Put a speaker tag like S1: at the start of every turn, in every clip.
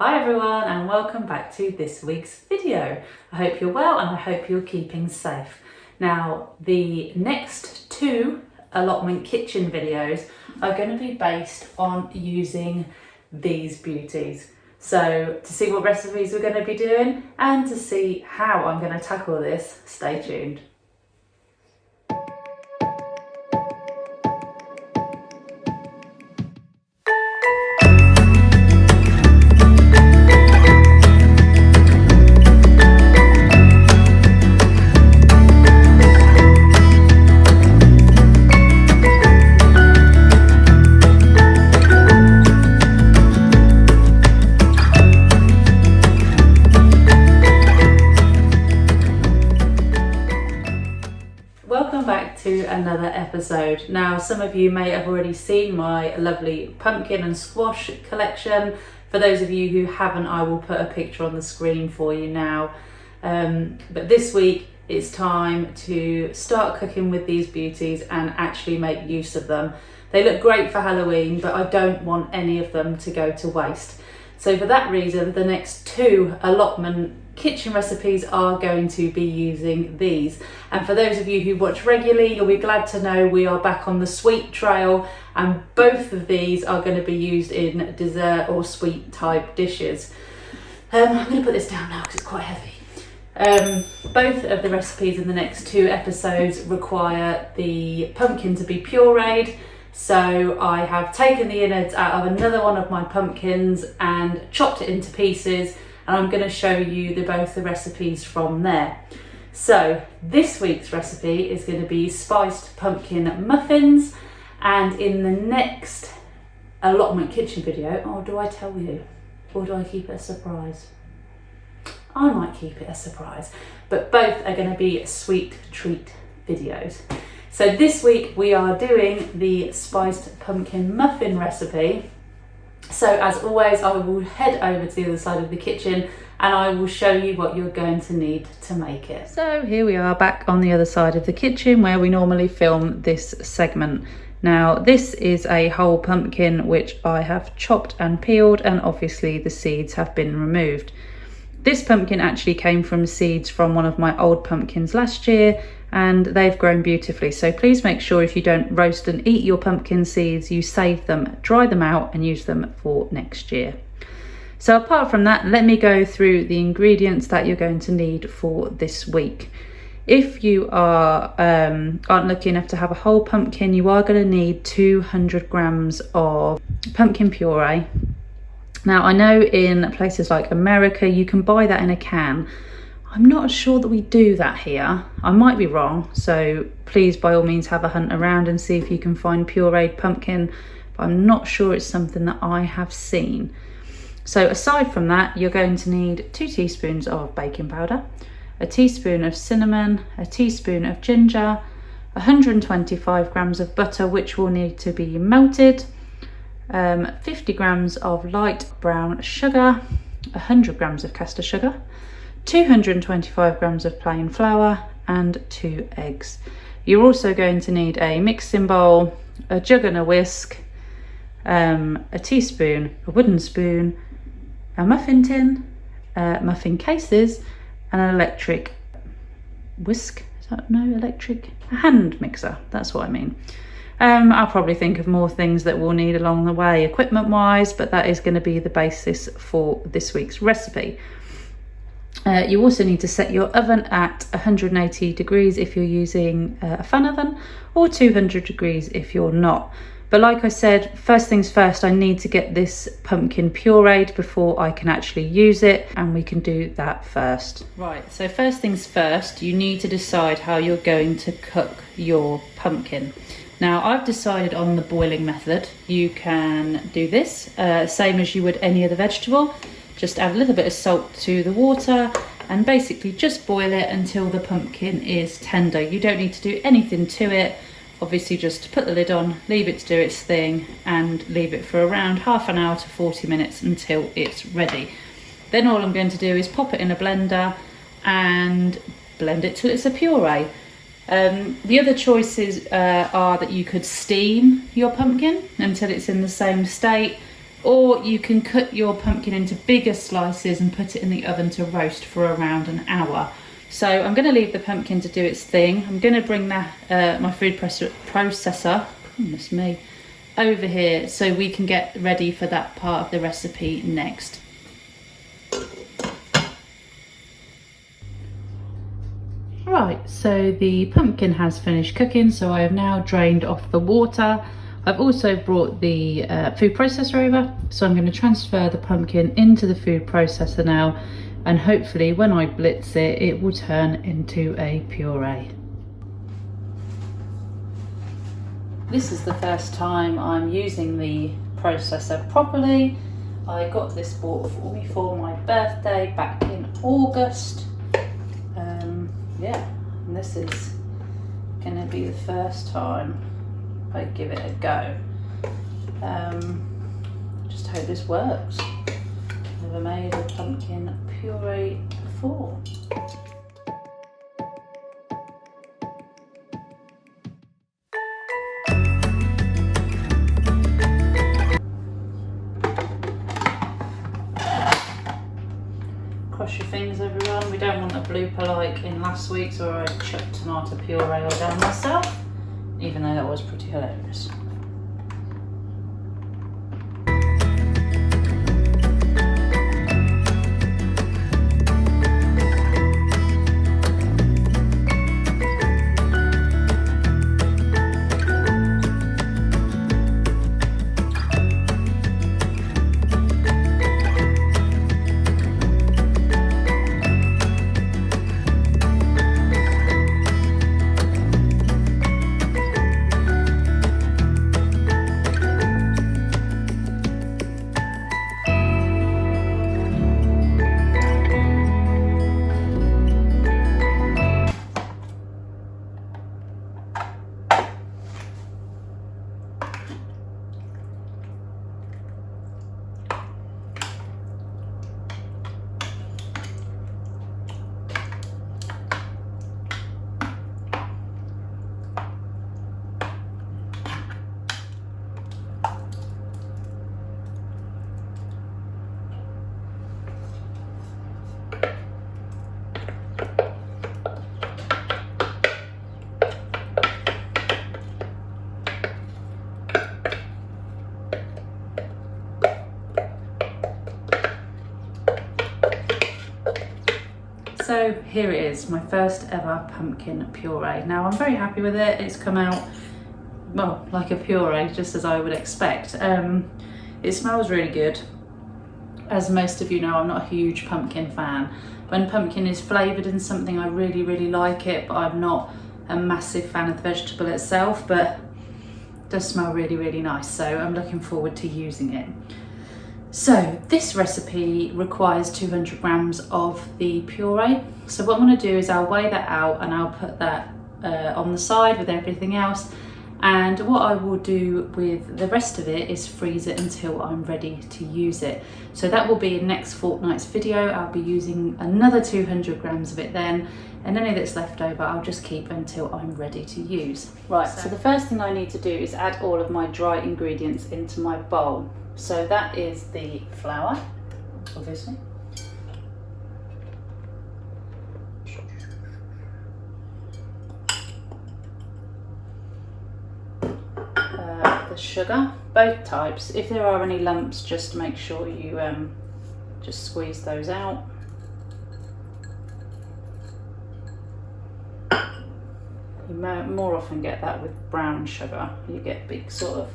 S1: Hi everyone and welcome back to this week's video. I hope you're well and I hope you're keeping safe. Now the next two allotment kitchen videos are going to be based on using these beauties. So to see what recipes we're going to be doing and to see how I'm going to tackle this, stay tuned. Another episode. Now some of you may have already seen my lovely pumpkin and squash collection. For those of you who haven't, I will put a picture on the screen for you now. But this week it's time to start cooking with these beauties and actually make use of them. They look great for Halloween, but I don't want any of them to go to waste. So for that reason, the next two allotment kitchen recipes are going to be using these. And for those of you who watch regularly, you'll be glad to know we are back on the sweet trail, and both of these are going to be used in dessert or sweet type dishes. I'm going to put this down now because it's quite heavy. Both of the recipes in the next two episodes require the pumpkin to be pureed. So I have taken the innards out of another one of my pumpkins and chopped it into pieces, and I'm going to show you both the recipes from there. So this week's recipe is going to be spiced pumpkin muffins, and in the next allotment kitchen video, or do I tell you, or do I keep it a surprise? I might keep it a surprise, but both are going to be sweet treat videos. So this week we are doing the spiced pumpkin muffin recipe. So as always, I will head over to the other side of the kitchen and I will show you what you're going to need to make it. So here we are back on the other side of the kitchen where we normally film this segment. Now this is a whole pumpkin which I have chopped and peeled, and obviously the seeds have been removed. This pumpkin actually came from seeds from one of my old pumpkins last year, and they've grown beautifully. So please make sure if you don't roast and eat your pumpkin seeds, you save them, dry them out and use them for next year. So apart from that, let me go through the ingredients that you're going to need for this week. If you aren't lucky enough to have a whole pumpkin, you are going to need 200 grams of pumpkin puree. Now I know in places like America you can buy that in a can. I'm not sure that we do that here. I might be wrong, so please by all means have a hunt around and see if you can find pureed pumpkin, but I'm not sure it's something that I have seen. So aside from that, you're going to need 2 teaspoons of baking powder, a teaspoon of cinnamon, a teaspoon of ginger, 125 grams of butter which will need to be melted, 50 grams of light brown sugar, 100 grams of caster sugar, 225 grams of plain flour and 2 eggs. You're also going to need a mixing bowl, a jug and a whisk, a teaspoon, a wooden spoon, a muffin tin, muffin cases, and an electric whisk. Is that electric? A hand mixer, that's what I mean. I'll probably think of more things that we'll need along the way equipment wise, but that is going to be the basis for this week's recipe. You also need to set your oven at 180 degrees if you're using a fan oven, or 200 degrees if you're not. But like I said, first things first, I need to get this pumpkin pureed before I can actually use it, and we can do that first. Right, so first things first, you need to decide how you're going to cook your pumpkin. Now I've decided on the boiling method. You can do this same as you would any other vegetable. Just add a little bit of salt to the water and basically just boil it until the pumpkin is tender. You don't need to do anything to it. Obviously just put the lid on, leave it to do its thing and leave it for around half an hour to 40 minutes until it's ready. Then all I'm going to do is pop it in a blender and blend it till it's a puree. The other choices are that you could steam your pumpkin until it's in the same state. Or you can cut your pumpkin into bigger slices and put it in the oven to roast for around an hour. So I'm going to leave the pumpkin to do its thing. I'm going to bring my food processor, goodness me, over here so we can get ready for that part of the recipe next. Right, so the pumpkin has finished cooking, so I have now drained off the water. I've also brought the food processor over, so I'm going to transfer the pumpkin into the food processor now, and hopefully when I blitz it, it will turn into a puree. This is the first time I'm using the processor properly. I got this bought for me for my birthday back in August. Yeah, and this is going to be the first time I give it a go. Just hope this works. Never made a pumpkin puree before. Cross your fingers, everyone. We don't want a blooper like in last week's where I chucked tomato puree all down myself, even though that was pretty hilarious. So here it is, my first ever pumpkin puree. Now I'm very happy with it. It's come out, well, like a puree, just as I would expect. It smells really good. As most of you know, I'm not a huge pumpkin fan. When pumpkin is flavoured in something, I really, really like it, but I'm not a massive fan of the vegetable itself, but it does smell really, really nice. So I'm looking forward to using it. So this recipe requires 200 grams of the puree. So what I'm going to do is I'll weigh that out and I'll put that on the side with everything else. And what I will do with the rest of it is freeze it until I'm ready to use it. So that will be in next fortnight's video. I'll be using another 200 grams of it then, and any that's left over I'll just keep until I'm ready to use. Right, so the first thing I need to do is add all of my dry ingredients into my bowl. So that is the flour, obviously. The sugar, both types. If there are any lumps, just make sure you just squeeze those out. You more often get that with brown sugar. You get big sort of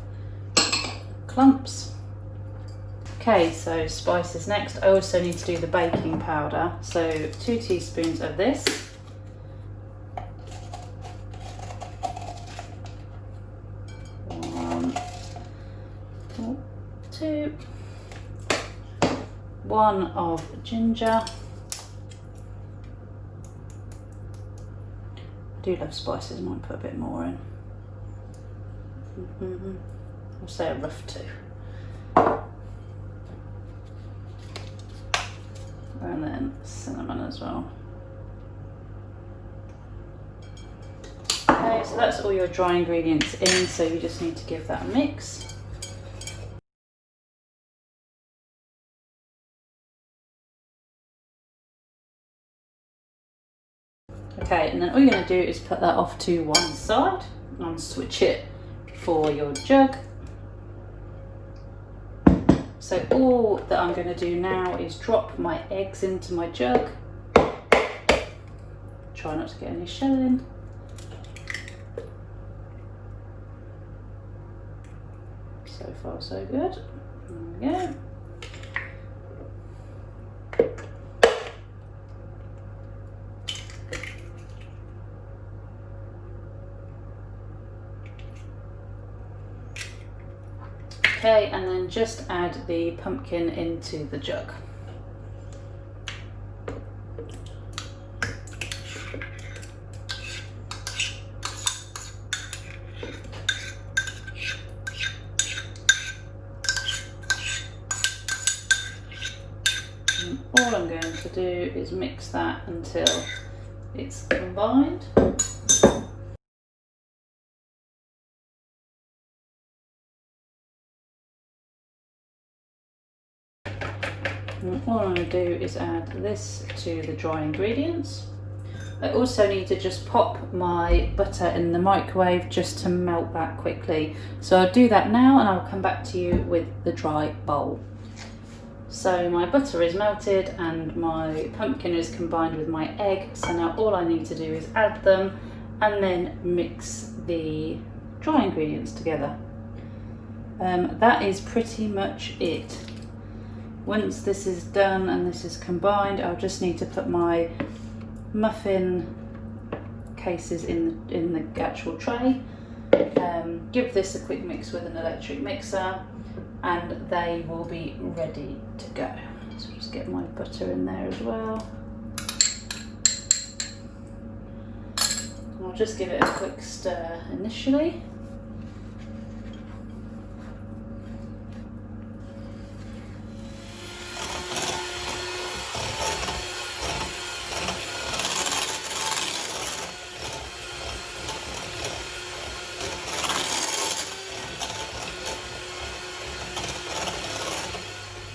S1: clumps. Okay, so spices next. I also need to do the baking powder. So 2 teaspoons of this. Two. 1 of ginger. I do love spices, I might put a bit more in. I'll say a rough 2. And then cinnamon as well. Okay, so that's all your dry ingredients in, so you just need to give that a mix. Okay, and then all you're going to do is put that off to one side and switch it for your jug. So all that I'm going to do now is drop my eggs into my jug. Try not to get any shell in. So far so good. There we go. Okay, and then just add the pumpkin into the jug. And all I'm going to do is mix that until it's combined. And all I'm going to do is add this to the dry ingredients. I also need to just pop my butter in the microwave just to melt that quickly. So I'll do that now and I'll come back to you with the dry bowl. So my butter is melted and my pumpkin is combined with my egg. So now all I need to do is add them and then mix the dry ingredients together. That is pretty much it. Once this is done and this is combined, I'll just need to put my muffin cases in the actual tray. Give this a quick mix with an electric mixer and they will be ready to go. So just get my butter in there as well. I'll just give it a quick stir initially.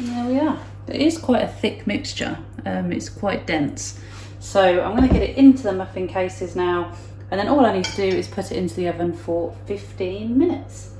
S1: And there we are. It is quite a thick mixture, it's quite dense. So I'm going to get it into the muffin cases now, and then all I need to do is put it into the oven for 15 minutes.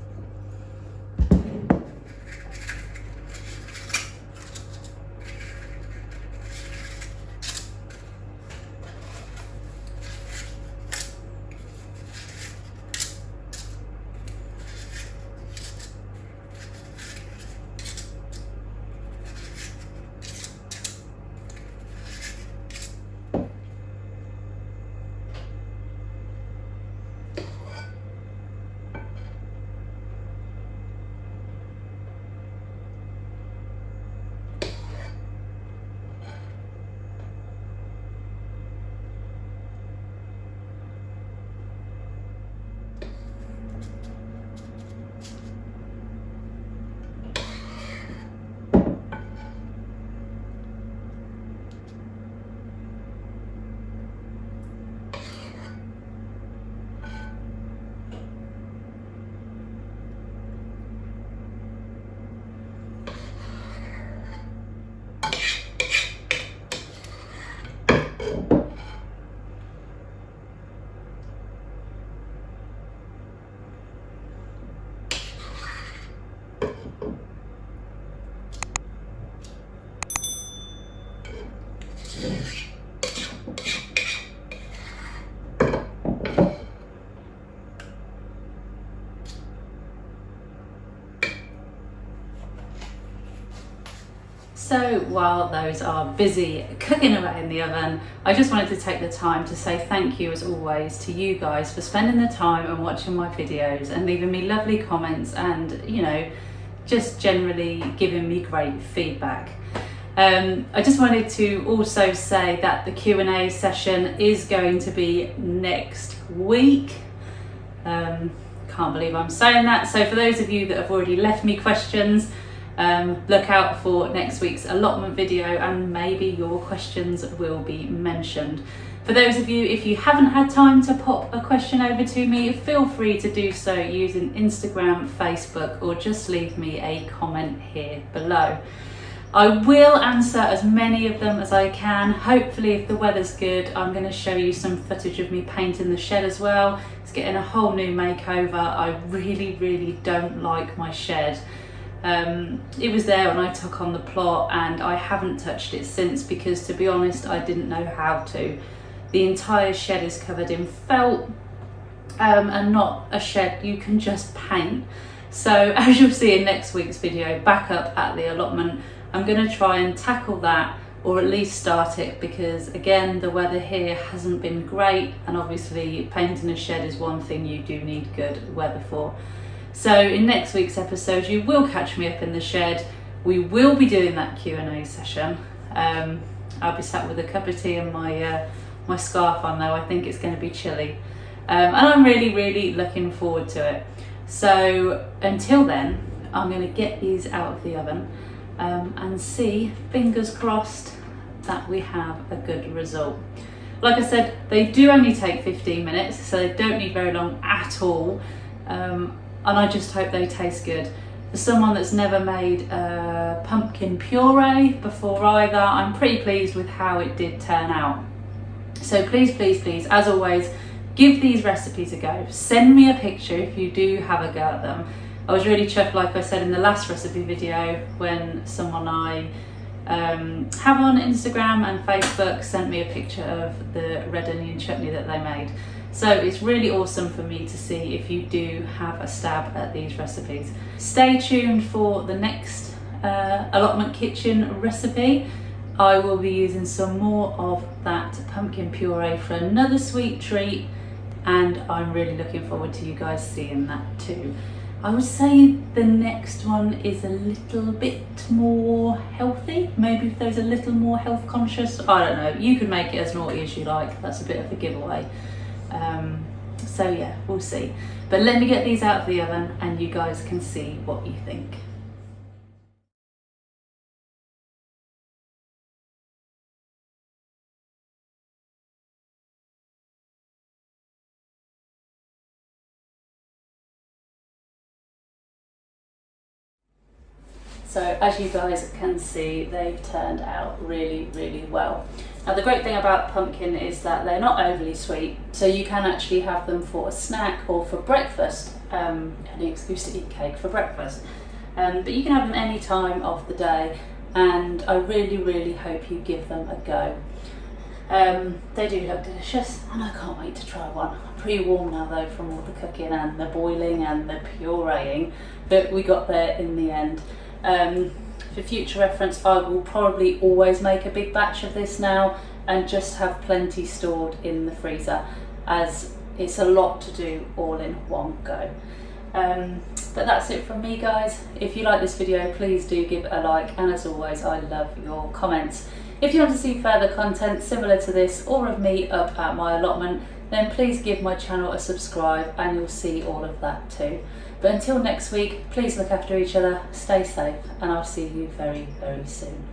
S1: So while those are busy cooking away in the oven, I just wanted to take the time to say thank you as always to you guys for spending the time and watching my videos and leaving me lovely comments and, you know, just generally giving me great feedback. I just wanted to also say that the Q&A session is going to be next week. Can't believe I'm saying that. So for those of you that have already left me questions, look out for next week's allotment video and maybe your questions will be mentioned. For those of you, if you haven't had time to pop a question over to me, feel free to do so using Instagram, Facebook, or just leave me a comment here below. I will answer as many of them as I can. Hopefully, if the weather's good, I'm going to show you some footage of me painting the shed as well. It's getting a whole new makeover. I really don't like my shed. It was there when I took on the plot, and I haven't touched it since because, to be honest, I didn't know how to. The entire shed is covered in felt, and not a shed you can just paint. So as you'll see in next week's video, back up at the allotment, I'm going to try and tackle that, or at least start it, because again, the weather here hasn't been great, and obviously painting a shed is one thing you do need good weather for. So in next week's episode, you will catch me up in the shed. We will be doing that Q&A session. I'll be sat with a cup of tea and my scarf on, though. I think it's going to be chilly. And I'm really looking forward to it. So until then, I'm going to get these out of the oven and see, fingers crossed, that we have a good result. Like I said, they do only take 15 minutes, so they don't need very long at all. And I just hope they taste good. For someone that's never made pumpkin puree before either, I'm pretty pleased with how it did turn out. So please, as always, give these recipes a go. Send me a picture if you do have a go at them. I was really chuffed, like I said in the last recipe video, when someone I have on Instagram and Facebook sent me a picture of the red onion chutney that they made. So it's really awesome for me to see if you do have a stab at these recipes. Stay tuned for the next allotment kitchen recipe. I will be using some more of that pumpkin puree for another sweet treat, and I'm really looking forward to you guys seeing that too. I would say the next one is a little bit more healthy. Maybe if there's a little more health conscious, I don't know. You can make it as naughty as you like. That's a bit of a giveaway. So yeah, we'll see. But let me get these out of the oven and you guys can see what you think. So as you guys can see, they've turned out really well. Now the great thing about pumpkin is that they're not overly sweet, so you can actually have them for a snack or for breakfast, any excuse to eat cake for breakfast. But you can have them any time of the day, and I really hope you give them a go. They do look delicious, and I can't wait to try one. I'm pretty warm now though from all the cooking and the boiling and the pureeing, but we got there in the end. For future reference, I will probably always make a big batch of this now and just have plenty stored in the freezer, as it's a lot to do all in one go. But that's it from me, guys. If you like this video, please do give it a like, and as always, I love your comments. If you want to see further content similar to this or of me up at my allotment, then please give my channel a subscribe and you'll see all of that too. But until next week, please look after each other, stay safe, and I'll see you very soon.